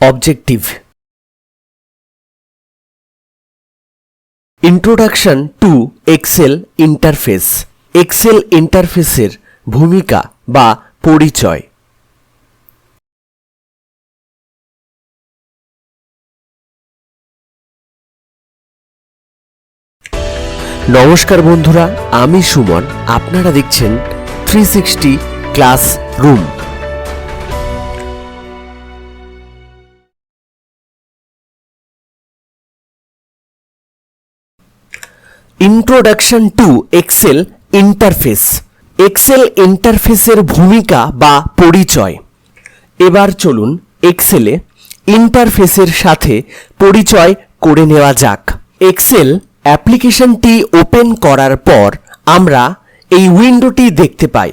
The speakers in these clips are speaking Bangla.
Objective. Introduction to Excel interface. Excel ইন্টারফেসের ভূমিকা বা পরিচয়। নমস্কার বন্ধুরা, আমি সুমন। আপনারা দেখছেন 360 classroom. Introduction to Excel interface. Excel ইন্টারফেসের ভূমিকা বা পরিচয়। এবার চলুন এক্সেলে ইন্টারফেসের সাথে পরিচয় করে নেওয়া যাক। এক্সেল অ্যাপ্লিকেশনটি ওপেন করার পর আমরা এই উইন্ডোটি দেখতে পাই।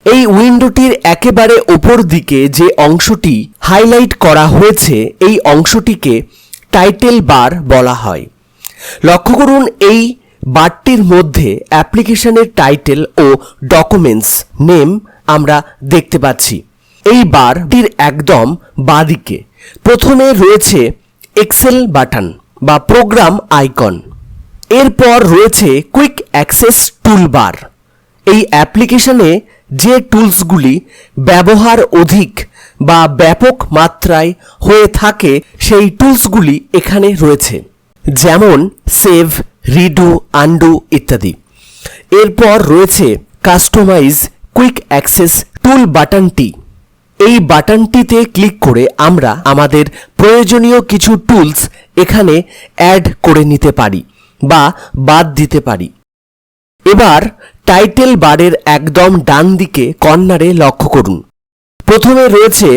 এই উইন্ডোটির একেবারে উপর দিকে যে অংশটি হাইলাইট করা হয়েছে এই অংশটিকে টাইটেল বার বলা হয়। লক্ষ্য করুন, এই বারটির মধ্যে অ্যাপ্লিকেশনের টাইটেল ও ডকুমেন্টস নেম আমরা দেখতে পাচ্ছি। এই বারটির একদম বাঁদিকে প্রথমে রয়েছে এক্সেল বাটন বা প্রোগ্রাম আইকন। এরপর রয়েছে কুইক অ্যাক্সেস টুলবার। এই অ্যাপ্লিকেশনে যে টুলসগুলি ব্যবহার অধিক বা ব্যাপক মাত্রায় হয়ে থাকে সেই টুলসগুলি এখানে রয়েছে, যেমন সেভ, রিডু, আনডু ইত্যাদি। এরপর রয়েছে কাস্টমাইজ কুইক অ্যাক্সেস টুল বাটনটি। এই বাটনটিতে ক্লিক করে আমরা আমাদের প্রয়োজনীয় কিছু টুলস এখানে অ্যাড করে নিতে পারি বা বাদ দিতে পারি। এবার টাইটেল বারের একদম ডান দিকে কর্নারে লক্ষ্য করুন। প্রথমে রয়েছে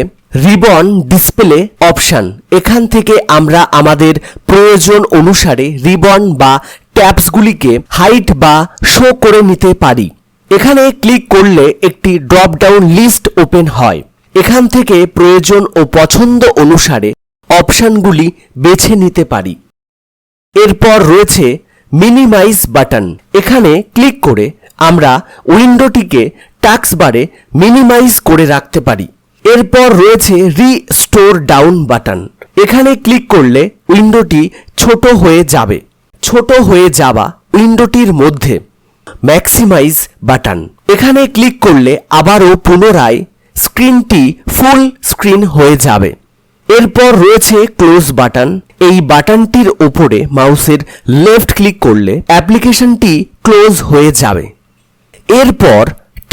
রিবন ডিসপ্লে অপশান। এখান থেকে আমরা আমাদের প্রয়োজন অনুসারে রিবন বা ট্যাবসগুলিকে হাইড বা শো করে নিতে পারি। এখানে ক্লিক করলে একটি ড্রপ ডাউন লিস্ট ওপেন হয়। এখান থেকে প্রয়োজন ও পছন্দ অনুসারে অপশানগুলি বেছে নিতে পারি। এরপর রয়েছে মিনিমাইজ বাটন। এখানে ক্লিক করে আমরা উইন্ডোটিকে টাস্ক বারে মিনিমাইজ করে রাখতে পারি। এরপর রয়েছে রিস্টোর ডাউন বাটন। এখানে ক্লিক করলে উইন্ডোটি ছোট হয়ে যাবে। ছোট হয়ে যাওয়া উইন্ডোটির মধ্যে ম্যাক্সিমাইজ বাটন। এখানে ক্লিক করলে আবারও পুনরায় স্ক্রিনটি ফুল স্ক্রিন হয়ে যাবে। এরপর রয়েছে ক্লোজ বাটন। এই বাটনটির উপরে মাউসের লেফট ক্লিক করলে অ্যাপ্লিকেশনটি ক্লোজ হয়ে যাবে। এরপর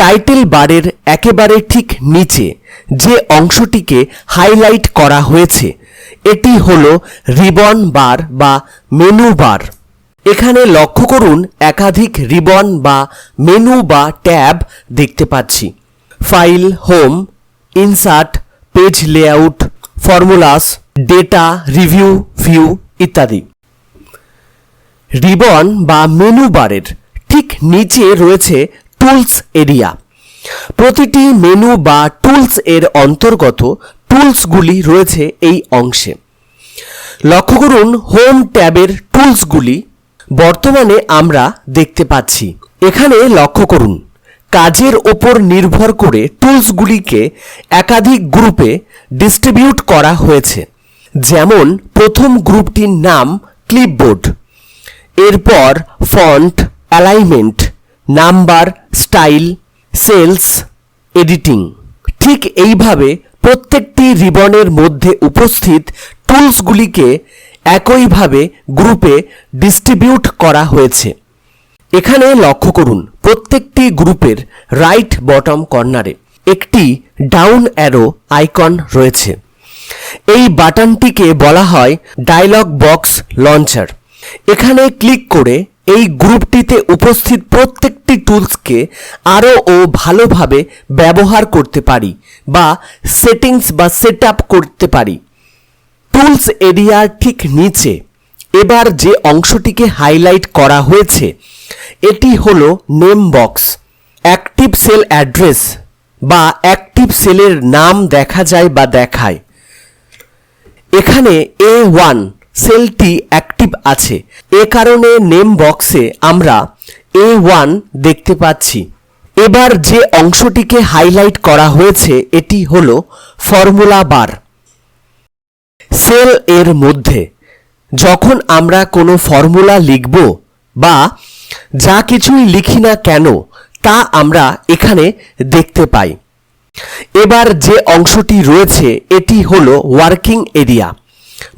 টাইটেল বারের একেবারে ঠিক নিচে যে অংশটিকে হাইলাইট করা হয়েছে এটি হলো রিবন বার বা মেনু বার। এখানে লক্ষ্য করুন, একাধিক রিবন বা মেনু বা ট্যাব দেখতে পাচ্ছি। File, home, insert, page layout, formulas, data, review, view ইত্যাদি। রিবন বা মেনু বারের ঠিক নিচে রয়েছে টুলস এরিয়া। প্রতিটি মেনু বা টুলস এর অন্তর্গত টুলসগুলি রয়েছে এই অংশে। লক্ষ্য করুন, হোম ট্যাবের টুলসগুলি বর্তমানে আমরা দেখতে পাচ্ছি। এখানে লক্ষ্য করুন, কাজের ওপর নির্ভর করে টুলসগুলিকে একাধিক গ্রুপে ডিস্ট্রিবিউট করা হয়েছে। যেমন প্রথম গ্রুপটির নাম ক্লিপবোর্ড, এরপর font, alignment, number, style, cells, editing. ঠিক এইভাবে প্রত্যেকটি রিবনের মধ্যে উপস্থিত টুলসগুলিকে একইভাবে গ্রুপে ডিস্ট্রিবিউট করা হয়েছে। এখানে লক্ষ্য করুন, প্রত্যেকটি গ্রুপের রাইট বটম কর্নারে একটি ডাউন অ্যারো আইকন রয়েছে। এই বাটনটিকে বলা হয় ডায়লগ বক্স লঞ্চার। এখানে ক্লিক করে এই গ্রুপটিতে উপস্থিত প্রত্যেকটি টুলসকে আরও ভালোভাবে ব্যবহার করতে পারি বা সেটিংস বা সেট আপ করতে পারি। টুলস এরিয়ার ঠিক নিচে এবার যে অংশটিকে হাইলাইট করা হয়েছে এটি হলো name box. Active sell address বা অ্যাক্টিভ সেলের নাম দেখা যায় বা দেখায়। এখানে A1 সেলটি অ্যাক্টিভ আছে, এ কারণে নেম বক্সে আমরা A1 দেখতে পাচ্ছি। এবার যে অংশটিকে হাইলাইট করা হয়েছে এটি হলো ফর্মুলা বার। সেল এর মধ্যে যখন আমরা কোনো ফর্মুলা লিখব বা যা কিছুই লিখি না কেন তা আমরা এখানে দেখতে পাই। এবার যে অংশটি রয়েছে এটি হলো ওয়ার্কিং এরিয়া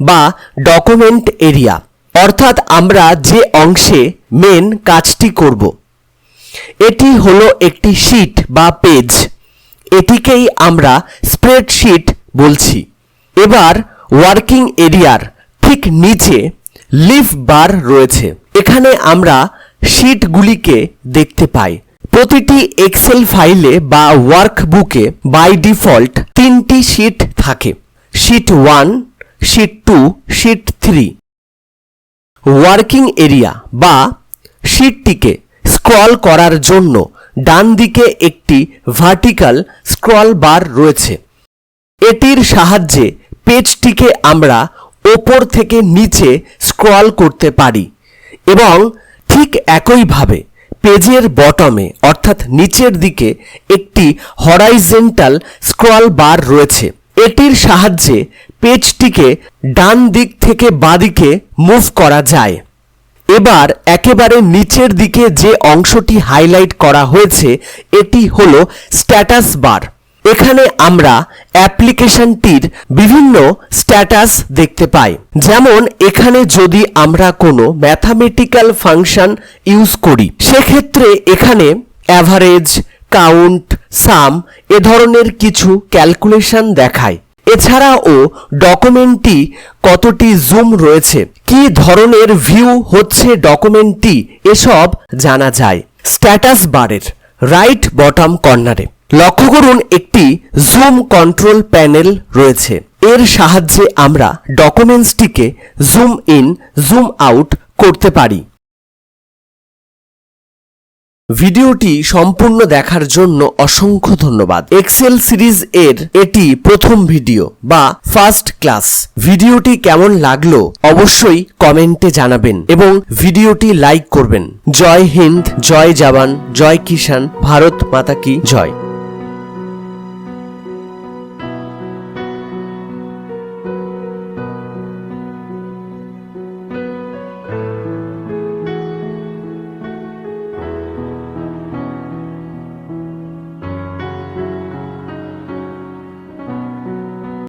বা ডকুমেন্ট এরিয়া, অর্থাৎ আমরা যে অংশে মেন কাজটি করব। এটি হলো একটি শীট বা পেজ, এটিকেই আমরা স্প্রেডশিট বলছি। এবার ওয়ার্কিং এরিয়ার ঠিক নিচে লিভ বার রয়েছে, এখানে আমরা শীটগুলিকে দেখতে পাই। প্রতিটি এক্সেল ফাইলে বা ওয়ার্কবুকে বাই ডিফল্ট 3টি শীট থাকে, sheet 1, sheet 2, sheet 3। Working area বা শীটটিকে স্ক্রল করার জন্য ডান দিকে একটি ভার্টিক্যাল স্ক্রল বার রয়েছে। এটির সাহায্যে পেজটিকে আমরা ওপর থেকে নিচে স্ক্রল করতে পারি এবং ঠিক একইভাবে পেজের বটমে অর্থাৎ নিচের দিকে একটি হরাইজন্টাল স্ক্রল বার রয়েছে। এটির সাহায্যে পেজটিকে ডান দিক থেকে বাঁদিকে মুভ করা যায়। এবার একেবারে নিচের দিকে যে অংশটি হাইলাইট করা হয়েছে এটি হলো স্ট্যাটাস বার। এখানে আমরা অ্যাপ্লিকেশনটির বিভিন্ন স্ট্যাটাস দেখতে পাই। যেমন এখানে যদি আমরা কোনো ম্যাথামেটিক্যাল ফাংশন ইউজ করি সেক্ষেত্রে এখানে অ্যাভারেজ, কাউন্ট, সাম এ ধরনের কিছু ক্যালকুলেশন দেখায়। এছাড়াও ডকুমেন্টটি কতটি জুম রয়েছে, কি ধরনের ভিউ হচ্ছে ডকুমেন্টটি, এসব জানা যায়। স্ট্যাটাস বারের রাইট বটম কর্নারে লক্ষ্য করুন একটি জুম কন্ট্রোল প্যানেল রয়েছে। এর সাহায্যে আমরা ডকুমেন্টসটিকে জুম ইন, জুম আউট করতে পারি। ভিডিওটি সম্পূর্ণ দেখার জন্য অসংখ্য ধন্যবাদ। এক্সেল সিরিজ এর এটি প্রথম ভিডিও বা ফার্স্ট ক্লাস। ভিডিওটি কেমন লাগলো অবশ্যই কমেন্টে জানাবেন এবং ভিডিওটি লাইক করবেন। জয় হিন্দ, জয় জওয়ান, জয় কিষান, ভারত মাতা কি জয়।